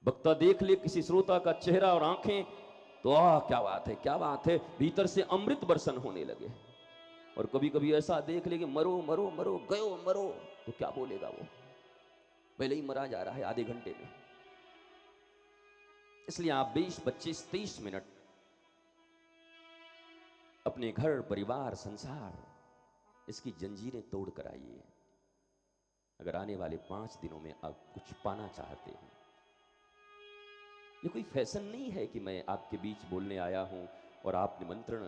वक्ता देख ले किसी श्रोता का चेहरा और आंखें तो आह क्या बात है, क्या बात है, भीतर से अमृत बरसन होने लगे। और कभी कभी ऐसा देख ले कि मरो मरो मरो गयो मरो, तो क्या बोलेगा वो, पहले ही मरा जा रहा है आधे घंटे में। इसलिए आप 20 25 30 मिनट अपने घर परिवार संसार इसकी जंजीरें तोड़ कर आइए, अगर आने वाले 5 दिनों में आप कुछ पाना चाहते हैं। ये कोई फैशन नहीं है कि मैं आपके बीच बोलने आया हूं और आप निमंत्रण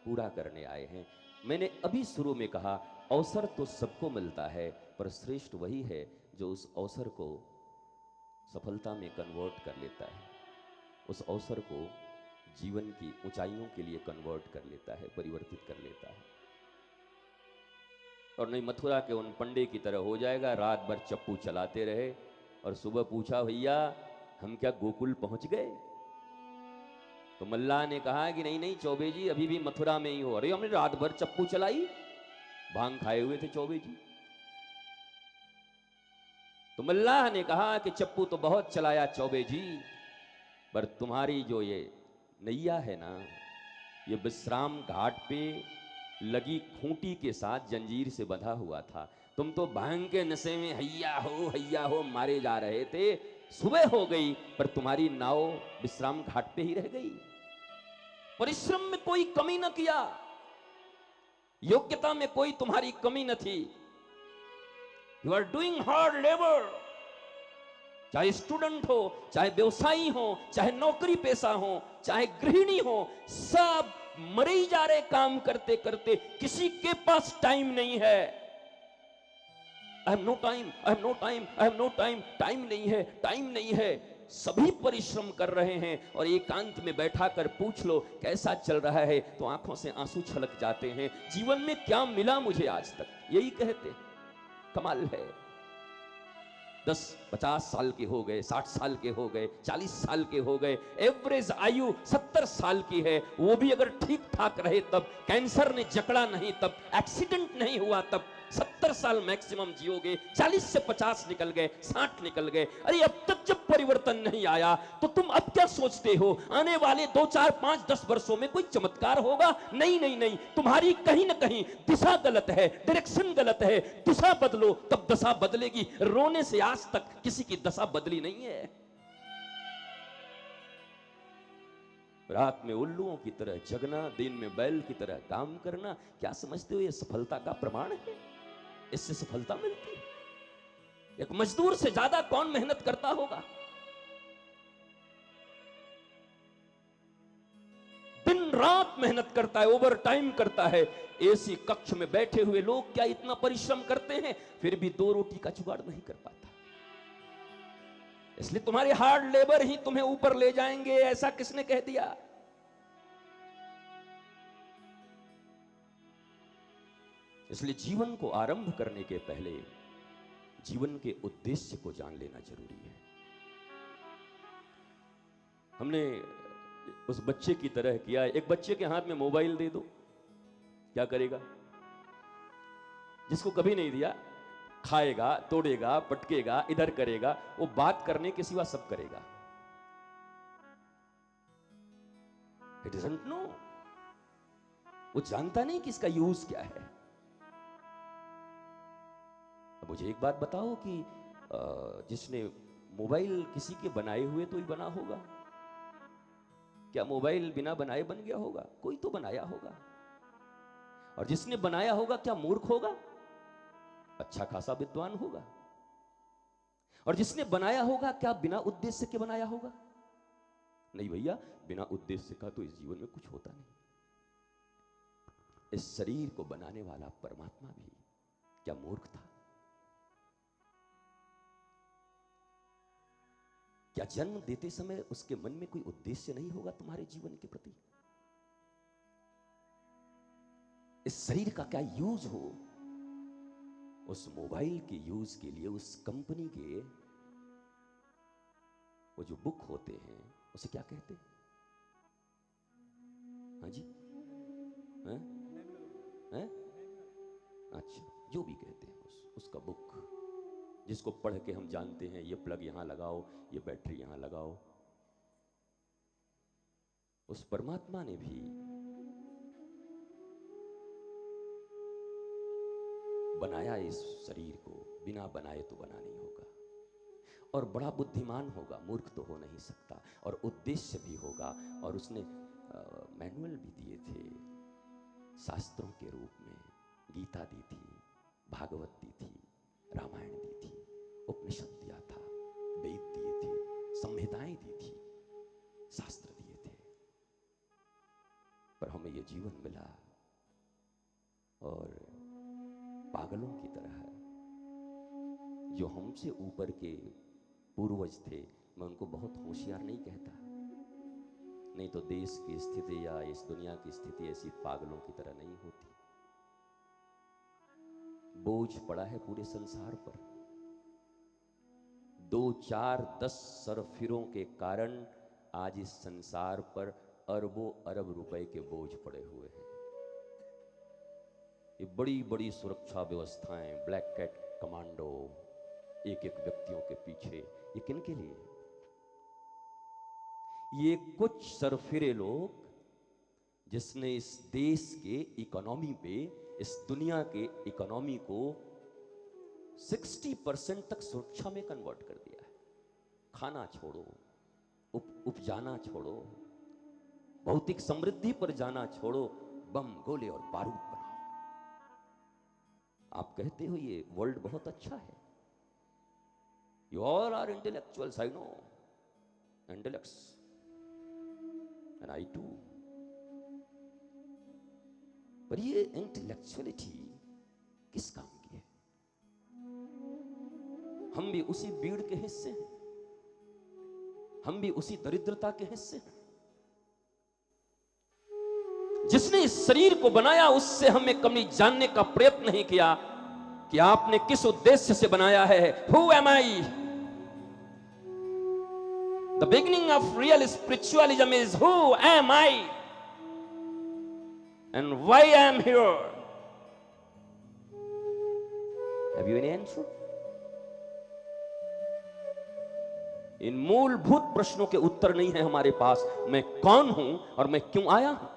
पूरा करने आए हैं। मैंने अभी शुरू में कहा, अवसर तो सबको मिलता है, पर श्रेष्ठ वही है जो उस अवसर को सफलता में कन्वर्ट कर लेता है, उस अवसर को जीवन की ऊंचाइयों के लिए कन्वर्ट कर लेता है, परिवर्तित कर लेता है। और नहीं मथुरा के उन पंडे की तरह हो जाएगा, रात भर चप्पू चलाते रहे और सुबह पूछा भैया हम क्या गोकुल पहुंच गए? तो मल्लाह ने कहा कि नहीं नहीं चौबे जी अभी भी मथुरा में ही हो। अरे हमने रात भर चप्पू चलाई, भांग खाए हुए थे चौबे जी। तो मल्लाह ने कहा कि चप्पू तो बहुत चलाया चौबे जी, पर तुम्हारी जो ये नैया है ना, ये विश्राम घाट पे लगी खूंटी के साथ जंजीर से बंधा हुआ था। तुम तो भांग के नशे में हैया हो मारे जा रहे थे, सुबह हो गई पर तुम्हारी नाव विश्राम घाट पे ही रह गई। परिश्रम में कोई कमी न किया, योग्यता में कोई तुम्हारी कमी न थी। You are doing hard labour, चाहे स्टूडेंट हो, चाहे व्यवसायी हो, चाहे नौकरी पेशा हो, चाहे गृहिणी हो, सब मरे ही जा रहे काम करते करते, किसी के पास टाइम नहीं है। I have no time, I have no time, I have no time, time नहीं है, टाइम नहीं है। सभी परिश्रम कर रहे हैं और एकांत में बैठा कर पूछ लो कैसा चल रहा है तो आंखों से आंसू छलक जाते हैं। जीवन में क्या मिला मुझे आज तक, यही कहते। कमाल है। 10-50 साल के हो गए, 60 साल के हो गए, 40 साल के हो गए, एवरेज आयु 70 साल की है, वो भी अगर ठीक ठाक रहे तब, कैंसर ने जकड़ा नहीं तब, एक्सीडेंट नहीं हुआ तब, 70 साल मैक्सिमम जियोगे। 40 से 50 निकल गए, 60 निकल गए। अरे अब तक जब परिवर्तन नहीं आया तो तुम अब क्या सोचते हो आने वाले 2 4 5 10 वर्षों में कोई चमत्कार होगा? नहीं नहीं नहीं, तुम्हारी कहीं ना कहीं दिशा गलत है, डायरेक्शन गलत है। दिशा बदलो तब दशा बदलेगी। रोने से आज तक किसी की दशा बदली नहीं है। रात में उल्लुओं की तरह जगना, दिन में बैल की तरह काम करना, क्या समझते हो ये सफलता का प्रमाण है? इससे सफलता मिलती है? एक मजदूर से ज्यादा कौन मेहनत करता होगा? दिन रात मेहनत करता है, ओवर टाइम करता है। एसी कक्ष में बैठे हुए लोग क्या इतना परिश्रम करते हैं, फिर भी 2 रोटी का जुगाड़ नहीं कर पाता। इसलिए तुम्हारे हार्ड लेबर ही तुम्हें ऊपर ले जाएंगे, ऐसा किसने कह दिया? इसलिए जीवन को आरंभ करने के पहले जीवन के उद्देश्य को जान लेना जरूरी है। हमने उस बच्चे की तरह किया। एक बच्चे के हाथ में मोबाइल दे दो, क्या करेगा? जिसको कभी नहीं दिया, खाएगा, तोड़ेगा, पटकेगा, इधर करेगा, वो बात करने के सिवा सब करेगा। He doesn't know, वो जानता नहीं कि इसका यूज क्या है। अब मुझे एक बात बताओ कि जिसने मोबाइल किसी के बनाए हुए तो ही बना होगा? क्या मोबाइल बिना बनाए बन गया होगा? कोई तो बनाया होगा। और जिसने बनाया होगा क्या मूर्ख होगा? अच्छा खासा विद्वान होगा। और जिसने बनाया होगा क्या बिना उद्देश्य के बनाया होगा? नहीं भैया, बिना उद्देश्य का तो इस जीवन में कुछ होता नहीं। इस शरीर को बनाने वाला परमात्मा भी क्या मूर्ख था? क्या जन्म देते समय उसके मन में कोई उद्देश्य नहीं होगा तुम्हारे जीवन के प्रति? इस शरीर का क्या यूज हो? उस मोबाइल के यूज के लिए उस कंपनी के वो जो बुक होते हैं उसे क्या कहते हैं? हाँ जी, हैं? हैं? अच्छा, जो भी कहते हैं उसका बुक। जिसको पढ़ के हम जानते हैं ये प्लग यहां लगाओ, ये बैटरी यहां लगाओ। उस परमात्मा ने भी बनाया इस शरीर को, बिना बनाए तो बना नहीं होगा। और बड़ा बुद्धिमान होगा, मूर्ख तो हो नहीं सकता, और उद्देश्य भी होगा। और उसने मैनुअल भी दिए थे, शास्त्रों के रूप में गीता दी थी, भागवत दी थी, रामायण दी थी, उपनिषद दिया था, वेद दिए थे, संहिताएं दी थी, शास्त्र दिए थे। पर हमें ये जीवन मिला और पागलों की तरह, जो हमसे ऊपर के पूर्वज थे, मैं उनको बहुत होशियार नहीं कहता, नहीं तो देश की स्थिति या इस दुनिया की स्थिति ऐसी पागलों की तरह नहीं होती। बोझ पड़ा है पूरे संसार पर। 2, 4, 10 सरफिरों के कारण आज इस संसार पर अरबों अरब रुपए के बोझ पड़े हुए हैं। ये बड़ी बड़ी सुरक्षा व्यवस्थाएं, ब्लैक कैट कमांडो, एक एक व्यक्तियों के पीछे, ये किन के लिए? ये कुछ सरफिरे लोग जिसने इस देश के इकोनॉमी पे, इस दुनिया के इकोनॉमी को 60% तक सुरक्षा में कन्वर्ट कर दिया है। खाना छोड़ो, उपजाना छोड़ो, भौतिक समृद्धि पर जाना छोड़ो, बम, गोले और बारूद बनाओ। आप कहते हो ये वर्ल्ड बहुत अच्छा है, you all are intellectuals, I know, intellects, and I too. पर ये इंटेलेक्चुअलिटी किस काम की है? हम भी उसी भीड़ के हिस्से हैं, हम भी उसी दरिद्रता के हिस्से हैं। जिसने इस शरीर को बनाया उससे हमें कभी जानने का प्रयत्न नहीं किया कि आपने किस उद्देश्य से बनाया है। Who am I? The beginning of real spiritualism is who am I? And why I am here? Have you any answer? इन मूलभूत प्रश्नों के उत्तर नहीं है हमारे पास। मैं कौन हूं और मैं क्यों आया हूं?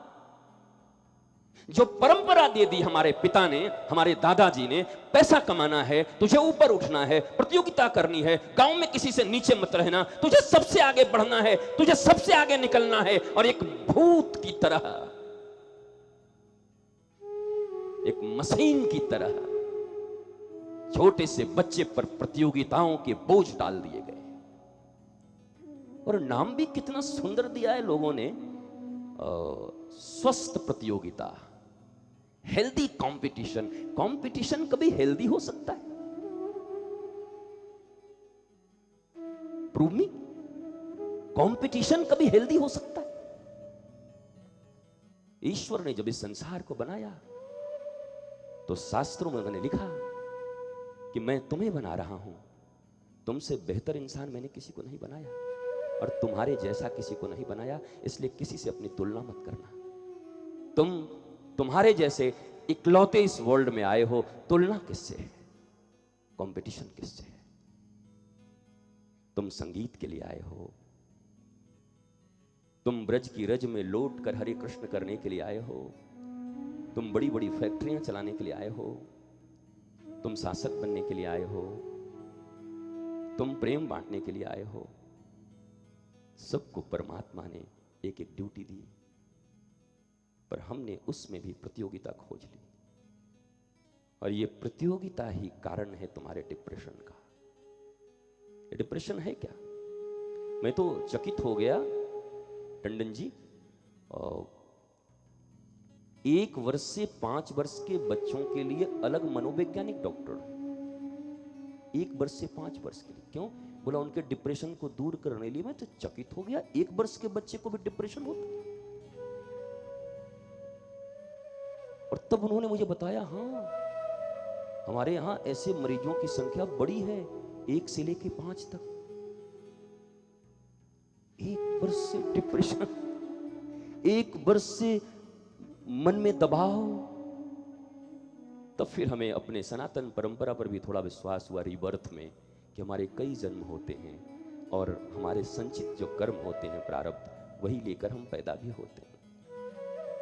जो परंपरा दे दी हमारे पिता ने, हमारे दादाजी ने, पैसा कमाना है, तुझे ऊपर उठना है, प्रतियोगिता करनी है, गांव में किसी से नीचे मत रहना, तुझे सबसे आगे बढ़ना है, तुझे सबसे आगे निकलना है। और एक भूत की तरह, एक मशीन की तरह छोटे से बच्चे पर प्रतियोगिताओं के बोझ डाल दिए गए। और नाम भी कितना सुंदर दिया है लोगों ने, स्वस्थ प्रतियोगिता, हेल्दी कंपटीशन। कंपटीशन कभी हेल्दी हो सकता है? प्रूव मी, कंपटीशन कभी हेल्दी हो सकता है? ईश्वर ने जब इस संसार को बनाया तो शास्त्रों में मैंने लिखा कि मैं तुम्हें बना रहा हूं, तुमसे बेहतर इंसान मैंने किसी को नहीं बनाया और तुम्हारे जैसा किसी को नहीं बनाया, इसलिए किसी से अपनी तुलना मत करना। तुम्हारे जैसे इकलौते इस वर्ल्ड में आए हो, तुलना किससे है? कंपटीशन किससे है? तुम संगीत के लिए आए हो, तुम ब्रज की रज में लौट कर हरे कृष्ण करने के लिए आए हो, तुम बड़ी बड़ी फैक्ट्रियां चलाने के लिए आए हो, तुम शासक बनने के लिए आए हो, तुम प्रेम बांटने के लिए आए हो। सबको परमात्मा ने एक एक ड्यूटी दी, पर हमने उसमें भी प्रतियोगिता खोज ली। और ये प्रतियोगिता ही कारण है तुम्हारे डिप्रेशन का। ये डिप्रेशन है क्या? मैं तो चकित हो गया टंडन जी, 1 वर्ष से 5 वर्ष के बच्चों के लिए अलग मनोवैज्ञानिक डॉक्टर, 1 वर्ष से 5 वर्ष के लिए। क्यों? बोला उनके डिप्रेशन को दूर करने लिए। मैं तो चकित हो गया, 1 वर्ष के बच्चे को भी डिप्रेशन होता। और तब उन्होंने मुझे बताया, हाँ हमारे यहां ऐसे मरीजों की संख्या बड़ी है, 1 से लेके 5 तक। 1 वर्ष से डिप्रेशन, 1 वर्ष से मन में दबाव, तब फिर हमें अपने सनातन परंपरा पर भी थोड़ा विश्वास हुआ रीबर्थ में, कि हमारे कई जन्म होते हैं और हमारे संचित जो कर्म होते हैं प्रारब्ध, वही लेकर हम पैदा भी होते हैं।